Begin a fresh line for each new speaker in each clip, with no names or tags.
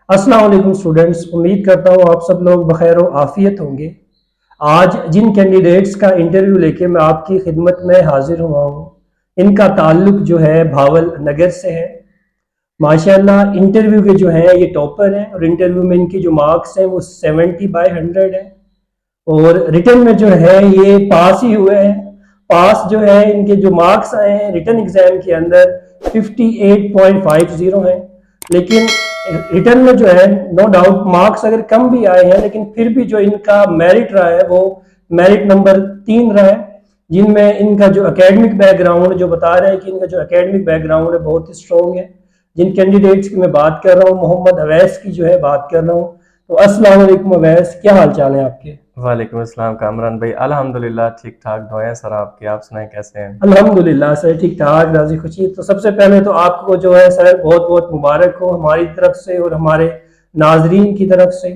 अस्सलाम वालेकुम स्टूडेंट्स, उम्मीद करता हूँ आप सब लोग बखैर व आफियत होंगे। आज जिन कैंडिडेट्स का इंटरव्यू लेके मैं आपकी खिदमत में हाजिर हुआ हूँ, इनका ताल्लुक जो है भावल नगर से है। माशाल्लाह इंटरव्यू के जो है ये टॉपर हैं और इंटरव्यू में इनकी जो मार्क्स हैं वो 70/100 है। और रिटर्न में जो है ये पास ही हुए हैं। पास जो है इनके जो मार्क्स आए हैं रिटर्न एग्जाम के अंदर 58.50 हैं। लेकिन रिटर्न में जो है नो डाउट मार्क्स अगर कम भी आए हैं, लेकिन फिर भी जो इनका मेरिट रहा है वो मेरिट नंबर 3 रहा है। जिनमें इनका जो एकेडमिक बैकग्राउंड जो बता रहे हैं कि इनका जो एकेडमिक बैकग्राउंड है बहुत ही स्ट्रॉन्ग है। जिन कैंडिडेट्स की मैं बात कर रहा हूँ, मोहम्मद अवैस की जो है बात कर रहा हूँ। तो अस्सलाम वालेकुम अवैस, क्या हाल चाल है आपके?
वालेकुम अस्सलाम कामरान भाई, अल्हम्दुलिल्लाह ठीक ठाक दुआएं सर आपकी। आप सुनाएं कैसे हैं?
अल्हम्दुलिल्लाह सर, ठीक ठाक, राजी खुशी। तो सबसे पहले तो आपको जो है सर बहुत बहुत मुबारक हो हमारी तरफ से और हमारे नाजरीन की तरफ से।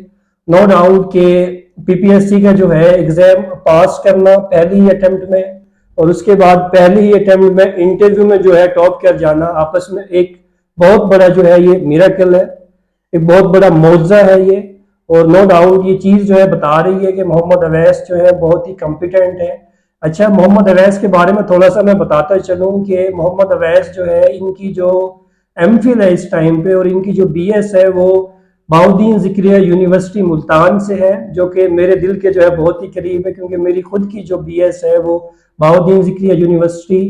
नो डाउट के पीपीएससी का जो है एग्जाम पास करना पहली ही अटेम्प्ट में, और उसके बाद पहली ही अटेम्प्ट में इंटरव्यू में जो है टॉप कर जाना, आपस में एक बहुत बड़ा जो है ये मिरेकल है, एक बहुत बड़ा मौजज़ा है ये। और नो डाउट ये चीज़ जो है बता रही है कि मोहम्मद अवैस जो है बहुत ही कॉम्पिटेंट है। अच्छा, मोहम्मद अवैस के बारे में थोड़ा सा मैं बताता चलूँ कि मोहम्मद अवैस जो है इनकी जो एमफिल है इस टाइम पे, और इनकी जो बीएस है वो बहाउद्दीन ज़िक्रिया यूनिवर्सिटी मुल्तान से है, जो कि मेरे दिल के जो है बहुत ही करीब है, क्योंकि मेरी खुद की जो बीएस है वो बहाउद्दीन ज़िक्रिया यूनिवर्सिटी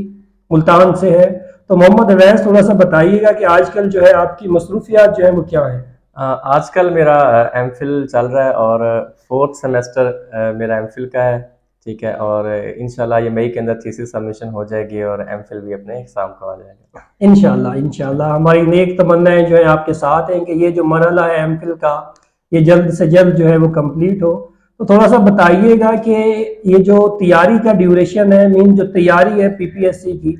मुल्तान से है। तो मोहम्मद अवैस थोड़ा सा बताइएगा कि आजकल जो है आपकी मसरूफियात जो है वो क्या है?
आजकल मेरा एमफिल चल रहा है और फोर्थ सेमेस्टर मेरा एमफिल का है। ठीक है, और इंशाल्लाह ये मई के अंदर थीसिस सबमिशन हो जाएगी और एमफिल भी अपने एग्जाम को आ जाएगा।
इंशाल्लाह इंशाल्लाह हमारी नेक तमन्नाएं जो है आपके साथ हैं कि ये जो मरहला है एमफिल का ये जल्द से जल्द जो है वो कंप्लीट हो। तो थोड़ा सा बताइएगा कि ये जो तैयारी का ड्यूरेशन है, मीन जो तैयारी है पीपीएससी की,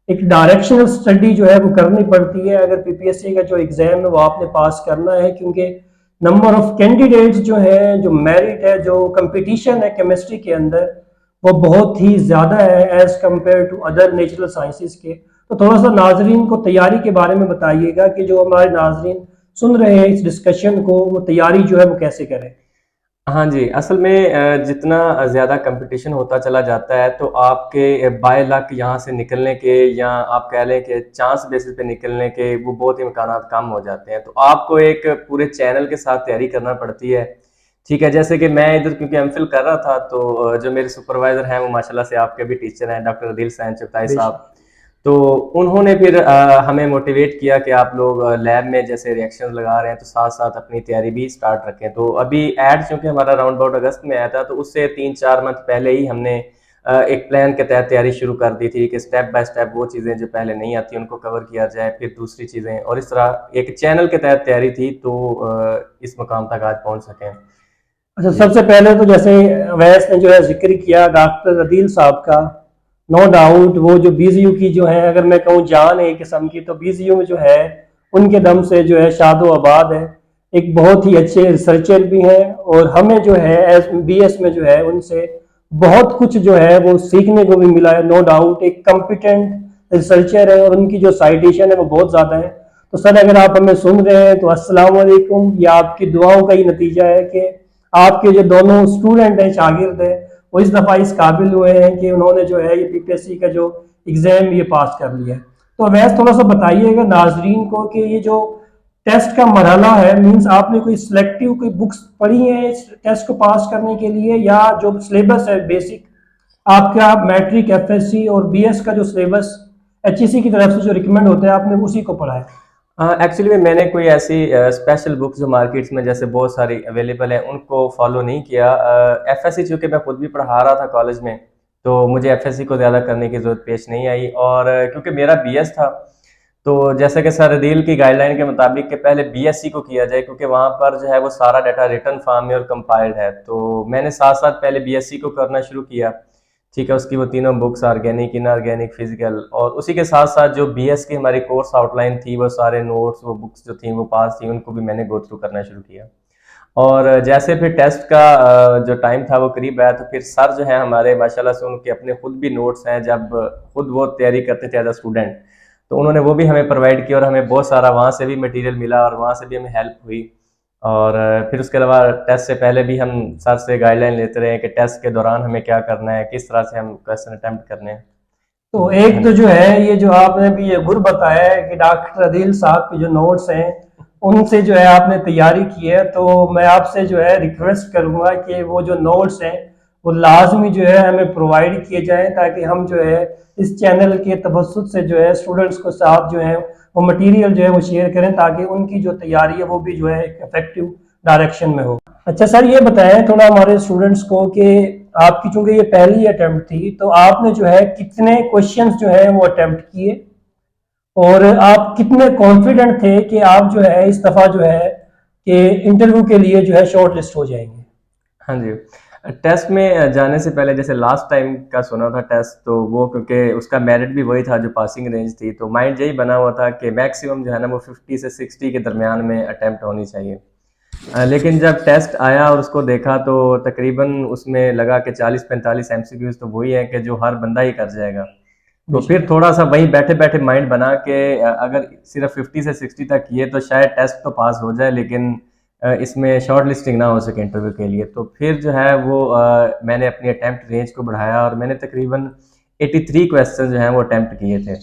एक डायरेक्शनल स्टडी जो है वो करनी पड़ती है अगर पीपीएससी का जो एग्जाम है वो आपने पास करना है, क्योंकि नंबर ऑफ कैंडिडेट्स जो है, जो मेरिट है, जो कंपटीशन है केमिस्ट्री के अंदर, वो बहुत ही ज़्यादा है as compare to other natural sciences के। तो थोड़ा सा नाजरीन को तैयारी के बारे में बताइएगा कि जो हमारे नाजरीन सुन रहे हैं इस डिस्कशन को, वो तैयारी जो है वो कैसे करें।
हाँ जी, असल में जितना ज़्यादा कंपटीशन होता चला जाता है तो आपके बाय लक यहाँ से निकलने के, या आप कह लें कि चांस बेसिस पे निकलने के, वो बहुत इम्कानात कम हो जाते हैं। तो आपको एक पूरे चैनल के साथ तैयारी करना पड़ती है। ठीक है, जैसे कि मैं इधर क्योंकि एमफिल कर रहा था, तो जो मेरे सुपरवाइज़र हैं वो माशाल्लाह से आपके भी टीचर हैं, डॉक्टर अदील सैन चुगताई साहब।
बेशक।
तो उन्होंने फिर हमें मोटिवेट किया कि आप लोग लैब में जैसे रिएक्शन लगा रहे हैं तो साथ साथ अपनी तैयारी भी स्टार्ट रखें। तो अभी ऐड चूंकि हमारा राउंड अबाउट अगस्त में आया था, तो उससे 3-4 मंथ पहले ही हमने एक प्लान के तहत तैयारी शुरू कर दी थी कि स्टेप बाय स्टेप वो चीज़ें जो पहले नहीं आती उनको कवर किया जाए, फिर दूसरी चीज़ें, और इस तरह एक चैनल के तहत तैयारी थी तो इस मकाम तक आज पहुंच सकें।
अच्छा,
जी।
सबसे पहले तो जैसे अवैस ने जो है जिक्र किया डॉक्टर अदील साहब का, नो डाउट वो जो बीजीयू की जो है, अगर मैं कहूँ जान है एक किस्म की, तो बीजीयू में जो है उनके दम से जो है शादो आबाद है। एक बहुत ही अच्छे रिसर्चर भी हैं, और हमें जो है एस बीएस में जो है उनसे बहुत कुछ जो है वो सीखने को भी मिला है। नो डाउट एक कॉम्पिटेंट रिसर्चर है और उनकी जो साइटेशन है वो बहुत ज़्यादा है। तो सर अगर आप हमें सुन रहे हैं तो अस्सलाम वालेकुम, या आपकी दुआओं का ही नतीजा है कि आपके जो दोनों स्टूडेंट हैं, शागिर्द हैं, वो इस दफ़ा इस काबिल हुए हैं कि उन्होंने जो है ये पीपीएससी का जो एग्ज़ाम ये पास कर लिया है। तो वैसे थोड़ा सा बताइएगा नाजरीन को कि ये जो टेस्ट का मरहला है, मीन्स आपने कोई सिलेक्टिव कोई बुक्स पढ़ी हैं इस टेस्ट को पास करने के लिए, या जो सिलेबस है बेसिक आपका मैट्रिक एफएससी और बीएस का जो सिलेबस एचईसी की तरफ से जो रिकमेंड होता है आपने उसी को पढ़ा है?
एक्चुअली में मैंने कोई ऐसी स्पेशल बुक्स जो मार्केट्स में जैसे बहुत सारी अवेलेबल हैं उनको फॉलो नहीं किया। एफएससी चूंकि मैं खुद भी पढ़ा रहा था कॉलेज में, तो मुझे एफएससी को ज़्यादा करने की ज़रूरत पेश नहीं आई। और क्योंकि मेरा बीएस था, तो जैसे कि सर अदील की गाइडलाइन के मुताबिक कि पहले बीएससी को किया जाए, क्योंकि वहाँ पर जो है वो सारा डाटा रिटन फॉर्म में और कंपाइल्ड है। तो मैंने साथ साथ पहले बीएससी को करना शुरू किया। ठीक है, उसकी वो तीनों बुक्स ऑर्गेनिक, इनऑर्गेनिक, फिजिकल, और उसी के साथ साथ जो बीएस की हमारी कोर्स आउटलाइन थी, वो सारे नोट्स, वो बुक्स जो थी वो पास थी, उनको भी मैंने गो थ्रू करना शुरू किया। और जैसे फिर टेस्ट का जो टाइम था वो करीब आया, तो फिर सर जो है हमारे माशाल्लाह से उनके अपने खुद भी नोट्स हैं, जब खुद वो तैयारी करते थे एज अ स्टूडेंट, तो उन्होंने वो भी हमें प्रोवाइड किया और हमें बहुत सारा वहाँ से भी मटेरियल मिला और वहाँ से भी हमें हेल्प हुई। और फिर उसके अलावा टेस्ट से पहले भी हम सर से गाइडलाइन लेते रहे कि टेस्ट के दौरान हमें क्या करना है, किस तरह से हम क्वेश्चन अटेम्प्ट करने हैं।
तो
तो
एक
हाँ
तो
जी।
जो है ये जो आपने भी ये गुर बताया है कि डॉक्टर अदील साहब के जो नोट्स हैं उनसे जो है आपने तैयारी की है, तो मैं आपसे जो है रिक्वेस्ट करूंगा कि वो जो नोट्स हैं वो लाजमी जो है हमें प्रोवाइड किए जाएं, ताकि हम जो है इस चैनल के तवसत से जो है स्टूडेंट्स को साथ जो है वो मटेरियल जो है वो शेयर करें, ताकि उनकी जो तैयारी है वो भी जो है एक इफेक्टिव डायरेक्शन में हो। अच्छा सर, ये बताएं थोड़ा हमारे स्टूडेंट्स को कि आपकी चूंकि ये पहली अटेम्प्ट थी, तो आपने जो है कितने क्वेश्चंस जो है वो अटेम्प्ट किए, और आप कितने कॉन्फिडेंट थे कि आप जो है इस दफ़ा जो है कि इंटरव्यू के लिए जो है शॉर्ट लिस्ट हो जाएंगे।
हाँ जी। टेस्ट में जाने से पहले जैसे लास्ट टाइम का सुना था टेस्ट, तो वो क्योंकि उसका मेरिट भी वही था जो पासिंग रेंज थी, तो माइंड यही बना हुआ था कि मैक्सिमम जो है ना वो 50 से 60 के दरमियान में अटेम्प्ट होनी चाहिए। लेकिन जब टेस्ट आया और उसको देखा तो तकरीबन उसमें लगा कि 40-45 एमसीक्यूज तो वही है कि जो हर बंदा ही कर जाएगा। तो फिर
बेशक।
थोड़ा सा वहीं बैठे बैठे माइंड बना के अगर सिर्फ 50 से 60 तक किए तो शायद टेस्ट तो पास हो जाए, लेकिन इसमें शॉर्ट लिस्टिंग ना हो सके इंटरव्यू के लिए। तो फिर जो है वो मैंने अपनी अटेम्प्ट रेंज को बढ़ाया और मैंने तकरीबन 83 क्वेश्चन जो हैं वो अटेम्प्ट किए थे।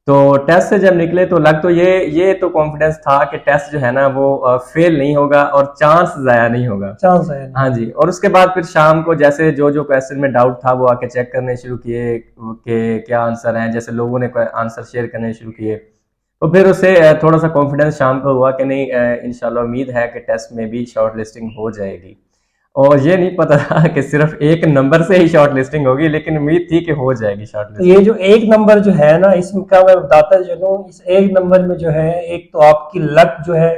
तो टेस्ट से जब निकले तो लग तो ये तो कॉन्फिडेंस था कि टेस्ट जो है ना वो फेल नहीं होगा और चांस ज़ाया नहीं होगा।
चांस है नहीं।
हाँ जी, और उसके बाद फिर शाम को जैसे जो जो क्वेश्चन में डाउट था वो आके चेक करने शुरू किए कि क्या आंसर हैं, जैसे लोगों ने आंसर शेयर करने शुरू किए। तो फिर उससे थोड़ा सा कॉन्फिडेंस शाम को हुआ कि नहीं, इंशाल्लाह उम्मीद है कि टेस्ट में भी शॉर्ट लिस्टिंग हो जाएगी। और ये नहीं पता था कि सिर्फ एक नंबर से ही शॉर्ट लिस्टिंग होगी, लेकिन उम्मीद थी कि हो जाएगी शॉर्ट
तो ये
लिस्टिंग।
जो एक नंबर जो है ना, इसका मैं बताता चलूँ, इस एक नंबर में जो है एक तो आपकी लक जो है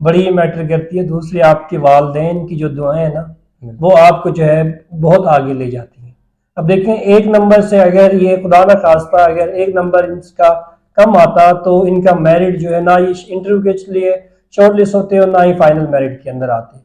बड़ी मैटर करती है, दूसरी आपके वालदेन की जो दुआएं हैं ना वो आपको जो है बहुत आगे ले जाती हैं। अब देखें, एक नंबर से अगर ये खुदा ना खास्ता अगर एक नंबर इसका कम आता तो इनका मेरिट जो है ना ये इंटरव्यू के लिए शॉर्ट लिस्ट होते और ना ही फाइनल मेरिट के अंदर आते।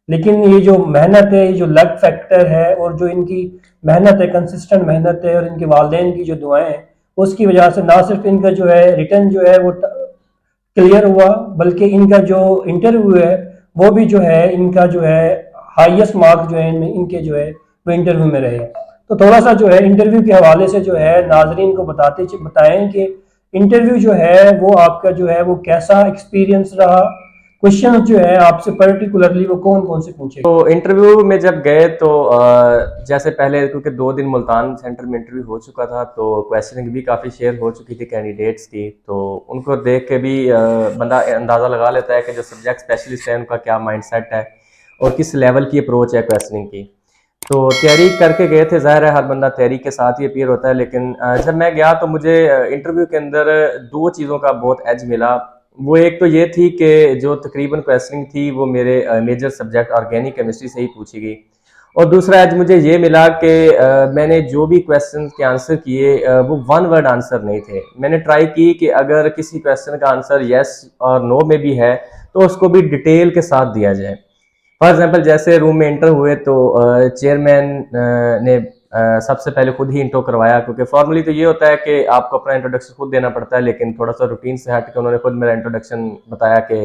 लेकिन ये जो मेहनत है, ये जो लक फैक्टर है, और जो इनकी मेहनत है, कंसिस्टेंट मेहनत है, और इनके वालदेन की जो दुआएं हैं, उसकी वजह से ना सिर्फ इनका जो है रिटर्न जो है वो क्लियर हुआ, बल्कि इनका जो इंटरव्यू है वो भी जो है इनका जो है हाईएस्ट मार्क जो है इनके जो है वो इंटरव्यू में रहे। तो थोड़ा सा जो है इंटरव्यू के हवाले से जो है नाजरीन को बताएं कि इंटरव्यू जो है वो आपका जो है वो कैसा एक्सपीरियंस रहा, क्वेश्चन जो है आपसे पर्टिकुलरली वो कौन कौन से पूछे।
तो इंटरव्यू में जब गए तो जैसे पहले क्योंकि 2 दिन मुल्तान सेंटर में इंटरव्यू हो चुका था, तो क्वेश्चनिंग भी काफ़ी शेयर हो चुकी थी कैंडिडेट्स की, तो उनको देख के भी बंदा अंदाज़ा लगा लेता है कि जो सब्जेक्ट स्पेशलिस्ट है उनका क्या माइंडसेट है और किस लेवल की अप्रोच है क्वेश्चनिंग की। तो तैयारी करके गए थे, ज़ाहिर है हर बंदा तैयारी के साथ ही अपीयर होता है, लेकिन जब मैं गया तो मुझे इंटरव्यू के अंदर 2 चीज़ों का बहुत एज मिला। वो एक तो ये थी कि जो तकरीबन क्वेश्चनिंग थी वो मेरे मेजर सब्जेक्ट ऑर्गेनिक केमिस्ट्री से ही पूछी गई, और दूसरा आज मुझे ये मिला कि मैंने जो भी क्वेश्चन के आंसर किए वो वन वर्ड आंसर नहीं थे। मैंने ट्राई की कि अगर किसी क्वेश्चन का आंसर येस और नो में भी है तो उसको भी डिटेल के साथ दिया जाए। फॉर एग्जाम्पल जैसे रूम में इंटर हुए तो चेयरमैन ने सबसे पहले खुद ही इंट्रो करवाया, क्योंकि फॉर्मली तो ये होता है कि आपको अपना इंट्रोडक्शन खुद देना पड़ता है, लेकिन थोड़ा सा रूटीन से हट के उन्होंने खुद मेरा इंट्रोडक्शन बताया कि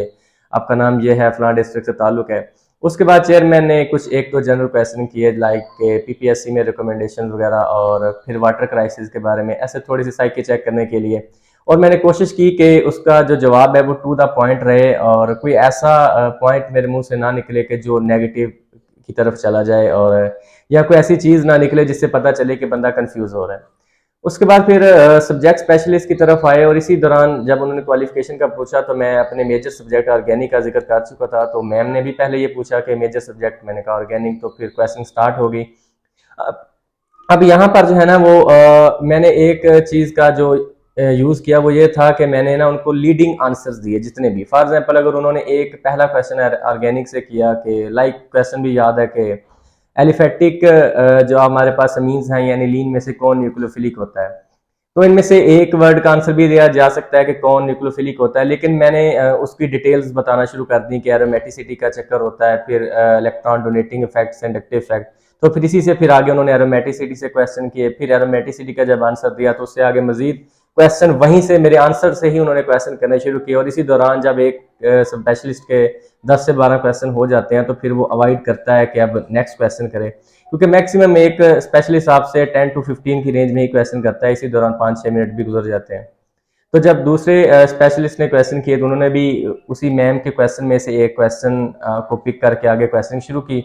आपका नाम ये है, फलां डिस्ट्रिक्ट से ताल्लुक है। उसके बाद चेयरमैन ने कुछ एक दो जनरल क्वेश्चन किए लाइक के पीपीएससी में रिकमेंडेशन वगैरह, और फिर वाटर क्राइसिस के बारे में, ऐसे थोड़ी सी साइकी चेक करने के लिए। और मैंने कोशिश की कि उसका जो जवाब है वो टू द पॉइंट रहे और कोई ऐसा पॉइंट मेरे मुंह से ना निकले कि जो नेगेटिव की तरफ चला जाए, और या कोई ऐसी चीज़ ना निकले जिससे पता चले कि बंदा कंफ्यूज हो रहा है। उसके बाद फिर सब्जेक्ट स्पेशलिस्ट की तरफ आए, और इसी दौरान जब उन्होंने क्वालिफिकेशन का पूछा तो मैं अपने मेजर सब्जेक्ट ऑर्गेनिक का जिक्र कर चुका था, तो मैम ने भी पहले ये पूछा कि मेजर सब्जेक्ट, मैंने कहा ऑर्गेनिक, तो फिर क्वेश्चन स्टार्ट हो गई। अब अब यहाँ पर जो है ना वो मैंने एक चीज़ का जो यूज़ किया वो ये था कि मैंने ना उनको लीडिंग आंसर्स दिए जितने भी। फॉर एग्जांपल अगर उन्होंने एक पहला क्वेश्चन ऑर्गेनिक से किया कि लाइक क्वेश्चन भी याद है कि एलिफेटिक जो हमारे पास अमीन्स हैं यानी लीन में से कौन न्यूक्लियोफिलिक होता है, तो इनमें से एक वर्ड का आंसर भी दिया जा सकता है कि कौन न्यूक्लियोफिलिक होता है, लेकिन मैंने उसकी डिटेल्स बताना शुरू कर दी कि एरोमेटिसिटी का चक्कर होता है, फिर electron donating effects and inductive effect. तो फिर इसी से फिर आगे उन्होंने एरोमेटिसिटी से क्वेश्चन किए, फिर एरोमेटिसिटी का जब आंसर दिया तो उससे आगे मजीद क्वेश्चन वहीं से मेरे आंसर से ही उन्होंने क्वेश्चन करने शुरू किए। और इसी दौरान जब एक स्पेशलिस्ट के 10 से 12 क्वेश्चन हो जाते हैं तो फिर वो अवॉइड करता है कि अब नेक्स्ट क्वेश्चन करे, क्योंकि मैक्सिमम एक स्पेशलिस्ट आपसे 10 to 15 की रेंज में ही क्वेश्चन करता है। इसी दौरान 5-6 मिनट भी गुजर जाते हैं। तो जब दूसरे स्पेशलिस्ट ने क्वेश्चन किए तो उन्होंने भी उसी मैम के क्वेश्चन में से एक क्वेश्चन को पिक करके आगे क्वेश्चन शुरू की।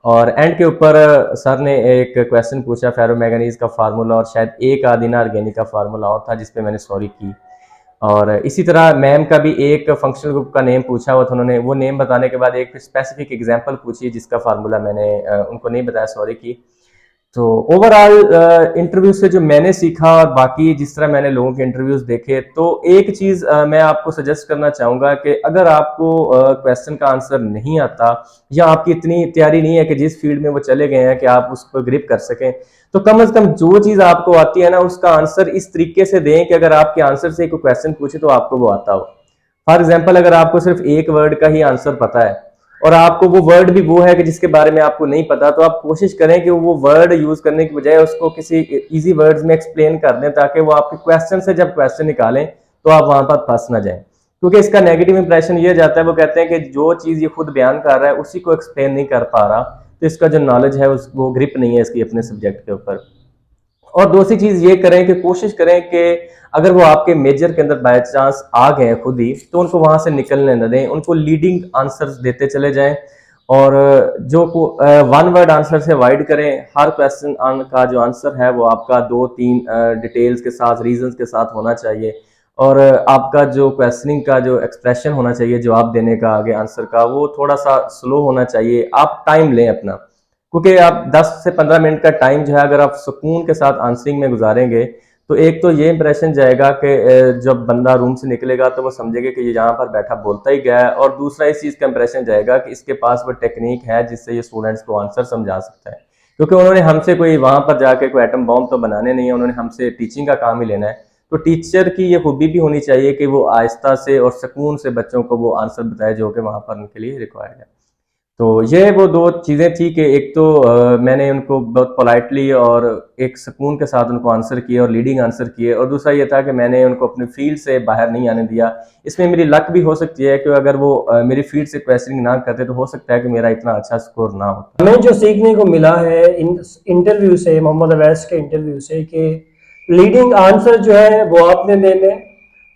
और एंड के ऊपर सर ने एक क्वेश्चन पूछा फेरोमैंगनीज का फार्मूला और शायद एक आध इनऑर्गेनिक का फार्मूला और था, जिसपे मैंने सॉरी की। और इसी तरह मैम का भी एक फंक्शनल ग्रुप का नेम पूछा हुआ था उन्होंने, वो नेम बताने के बाद एक स्पेसिफिक एग्जांपल पूछी जिसका फार्मूला मैंने उनको नहीं बताया, सॉरी की। तो ओवरऑल इंटरव्यू से जो मैंने सीखा और बाकी जिस तरह मैंने लोगों के इंटरव्यूज देखे, तो एक चीज मैं आपको सजेस्ट करना चाहूंगा कि अगर आपको क्वेश्चन का आंसर नहीं आता या आपकी इतनी तैयारी नहीं है कि जिस फील्ड में वो चले गए हैं कि आप उसको ग्रिप कर सकें, तो कम से कम जो चीज आपको आती है ना उसका आंसर इस तरीके से दें कि अगर आपके आंसर से कोई क्वेश्चन पूछे तो आपको वो आता हो। फॉर एग्जाम्पल, अगर आपको सिर्फ एक वर्ड का ही आंसर पता है और आपको वो वर्ड भी वो है कि जिसके बारे में आपको नहीं पता, तो आप कोशिश करें कि वो वर्ड यूज करने की बजाय उसको किसी इजी वर्ड्स में एक्सप्लेन कर दें, ताकि वो आपके क्वेश्चन से जब क्वेश्चन निकालें तो आप वहां पर फंस ना जाएं। क्योंकि इसका नेगेटिव इंप्रेशन ये जाता है, वो कहते हैं कि जो चीज ये खुद बयान कर रहा है उसी को एक्सप्लेन नहीं कर पा रहा, तो इसका जो नॉलेज है वो ग्रिप नहीं है इसकी अपने सब्जेक्ट के ऊपर। और दूसरी चीज ये करें कि कोशिश करें कि अगर वो आपके मेजर के अंदर बाय चांस आ गए खुद ही, तो उनको वहां से निकलने न दें, उनको लीडिंग आंसर्स देते चले जाएं। और जो वन वर्ड आंसर से अवॉइड करें। हर क्वेश्चन का जो आंसर है वो आपका 2-3 डिटेल्स के साथ, रीजंस के साथ होना चाहिए। और आपका जो क्वेश्चनिंग का जो एक्सप्रेशन होना चाहिए जवाब देने का आगे आंसर का, वो थोड़ा सा स्लो होना चाहिए। आप टाइम लें अपना, क्योंकि आप 10 से 15 मिनट का टाइम जो है अगर आप सुकून के साथ आंसरिंग में गुजारेंगे, तो एक तो ये इंप्रेशन जाएगा कि जब बंदा रूम से निकलेगा तो वो समझेगा कि ये यहाँ पर बैठा बोलता ही गया है। और दूसरा इस चीज़ का इंप्रेशन जाएगा कि इसके पास वो टेक्निक है जिससे ये स्टूडेंट्स को आंसर समझा सकता है, क्योंकि उन्होंने हमसे कोई वहां पर जाके कोई एटम बॉम्ब तो बनाने नहीं है, उन्होंने हमसे टीचिंग का काम ही लेना है। तो टीचर की ये खूबी भी होनी चाहिए कि वो आहिस्ता से और सुकून से बच्चों को वो आंसर बताए जो कि वहां पर उनके लिए रिक्वायर्ड है। तो ये वो दो चीज़ें थी कि एक तो मैंने उनको बहुत पोलाइटली और एक सुकून के साथ उनको आंसर किए और लीडिंग आंसर किए, और दूसरा ये था कि मैंने उनको अपनी फील्ड से बाहर नहीं आने दिया। इसमें मेरी लक भी हो सकती है कि अगर वो मेरी फील्ड से क्वेश्चनिंग ना करते तो हो सकता है कि मेरा इतना अच्छा स्कोर ना होता।
हमें जो सीखने को मिला है इन इंटरव्यू से, मोहम्मद अवैस के इंटरव्यू से, कि लीडिंग आंसर जो है वो आपने देने,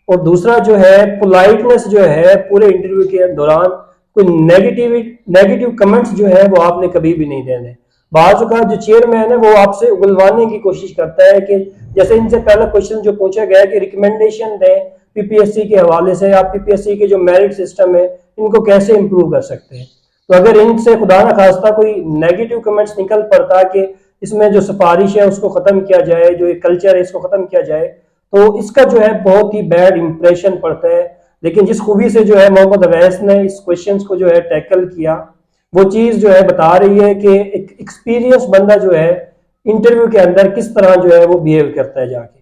और दूसरा जो है पोलाइटनेस जो है पूरे इंटरव्यू के दौरान कोई नेगेटिव कमेंट्स जो है वो आपने कभी भी नहीं देने। बाजू का जो चेयरमैन है वो आपसे उगलवाने की कोशिश करता है कि जैसे इनसे पहला क्वेश्चन जो पूछा गया कि रिकमेंडेशन दें पीपीएससी के हवाले से, आप पीपीएससी के जो मेरिट सिस्टम है इनको कैसे इंप्रूव कर सकते हैं। तो अगर इनसे खुदा न खास्ता कोई नेगेटिव कमेंट्स निकल पड़ता कि इसमें जो सिफारिश है उसको खत्म किया जाए, जो एक कल्चर है इसको खत्म किया जाए, तो इसका जो है बहुत ही बैड इंप्रेशन पड़ता है। लेकिन जिस खूबी से जो है मोहम्मद अवैस ने इस क्वेश्चन को जो है टैकल किया, वो चीज जो है बता रही है कि एक एक्सपीरियंस बंदा जो है इंटरव्यू के अंदर किस तरह जो है वो बिहेव करता है जाके।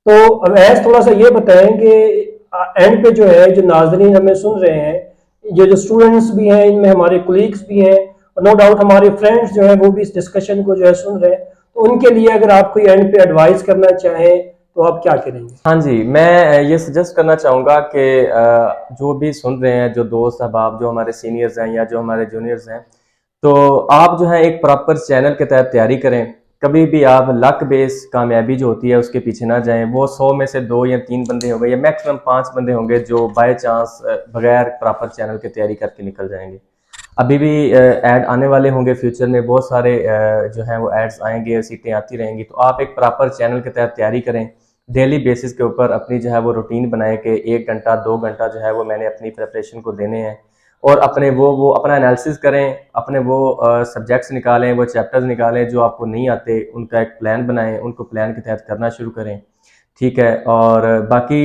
तो अवैस थोड़ा सा ये बताएं कि एंड पे जो है जो नाजरीन हमें सुन रहे हैं, ये जो स्टूडेंट्स भी हैं, इनमें हमारे कोलीग्स भी हैं, और नो डाउट हमारे फ्रेंड्स जो है वो भी इस डिस्कशन को जो है सुन रहे हैं, तो उनके लिए अगर आप कोई एंड पे एडवाइस करना चाहें तो आप क्या करेंगे?
हाँ जी, मैं ये सजेस्ट करना चाहूँगा कि जो भी सुन रहे हैं, जो दोस्त अहबाब जो हमारे सीनियर्स हैं या जो हमारे जूनियर्स हैं, तो आप जो है एक प्रॉपर चैनल के तहत तैयारी करें। कभी भी आप लक बेस कामयाबी जो होती है उसके पीछे ना जाएं। वो 100 में से 2 या 3 बंदे होंगे या मैक्सिमम 5 बंदे होंगे जो बाय चांस बगैर प्रॉपर चैनल की तैयारी करके निकल जाएंगे। अभी भी ऐड आने वाले होंगे, फ्यूचर में बहुत सारे जो हैं वो एड्स आएंगे, सीटें आती रहेंगी। तो आप एक प्रॉपर चैनल के तहत तैयारी करें, डेली बेसिस के ऊपर अपनी जो है वो रूटीन बनाए कि 1 घंटा 2 घंटा जो है वो मैंने अपनी प्रिपरेशन को देने हैं, और अपने वो अपना एनालिसिस करें, अपने वो सब्जेक्ट्स निकालें, वो चैप्टर्स निकालें जो आपको नहीं आते, उनका एक प्लान बनाएं, उनको प्लान के तहत करना शुरू करें। ठीक है। और बाकी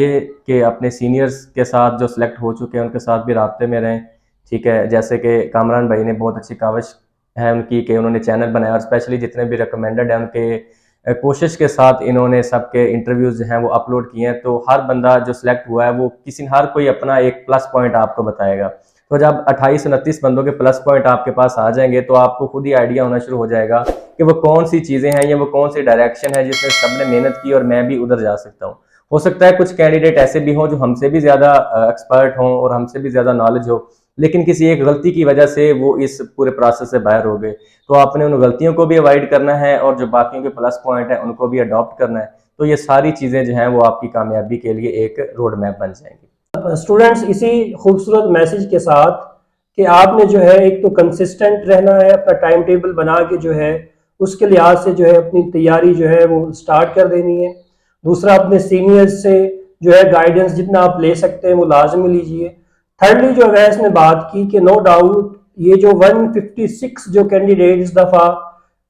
ये कि अपने सीनियर्स के साथ जो सिलेक्ट हो चुके हैं उनके साथ भी राब्ते में रहें। ठीक है, जैसे कि कामरान भाई ने बहुत अच्छी काविश है उनकी कि उन्होंने चैनल बनाया, और स्पेशली जितने भी रिकमेंडेड हैं उनके कोशिश के साथ इन्होंने सबके इंटरव्यूज जो हैं वो अपलोड किए हैं। तो हर बंदा जो सिलेक्ट हुआ है वो हर कोई अपना एक प्लस पॉइंट आपको बताएगा। तो जब 28-29 बंदों के प्लस पॉइंट आपके पास आ जाएंगे तो आपको खुद ही आइडिया होना शुरू हो जाएगा कि वो कौन सी चीज़ें हैं या वो कौन सी डायरेक्शन है जिसमें सबने मेहनत की और मैं भी उधर जा सकता हूँ। हो सकता है कुछ कैंडिडेट ऐसे भी हों जो हमसे भी ज़्यादा एक्सपर्ट हों और हमसे भी ज़्यादा नॉलेज हो, लेकिन किसी एक गलती की वजह से वो इस पूरे प्रोसेस से बाहर हो गए। तो आपने उन गलतियों को भी अवॉइड करना है और जो बाकियों के प्लस पॉइंट है उनको भी अडॉप्ट करना है। तो ये सारी चीज़ें जो हैं वो आपकी कामयाबी के लिए एक रोड मैप बन जाएंगी।
स्टूडेंट्स, इसी खूबसूरत मैसेज के साथ कि आपने जो है एक तो कंसिस्टेंट रहना है, अपना टाइम टेबल बना के जो है उसके लिहाज से जो है अपनी तैयारी जो है वो स्टार्ट कर देनी है। दूसरा, अपने सीनियर्स से जो है गाइडेंस जितना आप ले सकते हैं वो लाजमी लीजिए। थर्डली, जो अवैस ने बात की कि नो डाउट ये जो 156 जो कैंडिडेट इस दफ़ा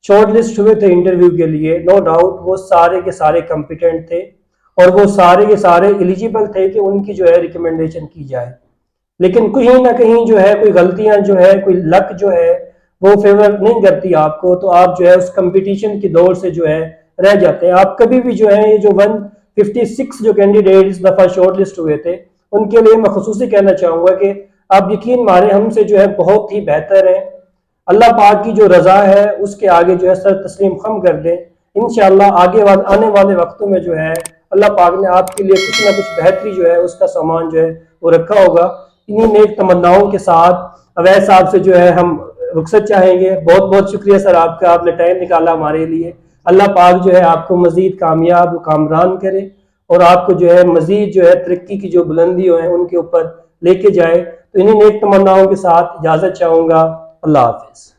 शॉर्टलिस्ट हुए थे इंटरव्यू के लिए, नो डाउट वो सारे के सारे कॉम्पिटेंट थे और वो सारे के सारे एलिजिबल थे कि उनकी जो है रिकमेंडेशन की जाए। लेकिन कहीं ना कहीं जो है कोई गलतियां जो है, कोई लक जो है वो फेवर नहीं करती आपको, तो आप जो है उस कंपटीशन की दौर से जो है रह जाते हैं। आप कभी भी जो है ये जो 156 जो कैंडिडेट इस दफ़ा शॉर्टलिस्ट हुए थे उनके लिए मैं खुसूसी कहना चाहूँगा कि आप यकीन मारे हमसे जो है बहुत ही बेहतर है। अल्लाह पाक की जो रज़ा है उसके आगे जो है सर तस्लीम खम कर दें। इंशाअल्लाह आने वाले वक्तों में जो है अल्लाह पाक ने आपके लिए कुछ ना कुछ बेहतरी जो है उसका सामान जो है वो रखा होगा। इन्हीं नेक तमन्नाओं के साथ अवैस साहब से जो है हम रुखसत चाहेंगे। बहुत बहुत शुक्रिया सर आपका, आपने टाइम निकाला हमारे लिए। अल्लाह पाक जो है आपको मजीद कामयाब कामरान करे और आपको जो है मजीद जो है तरक्की की जो बुलंदियों हैं उनके ऊपर लेके जाए। तो इन्हीं नेक तमन्नाओं के साथ इजाज़त चाहूँगा। अल्लाह हाफिज़।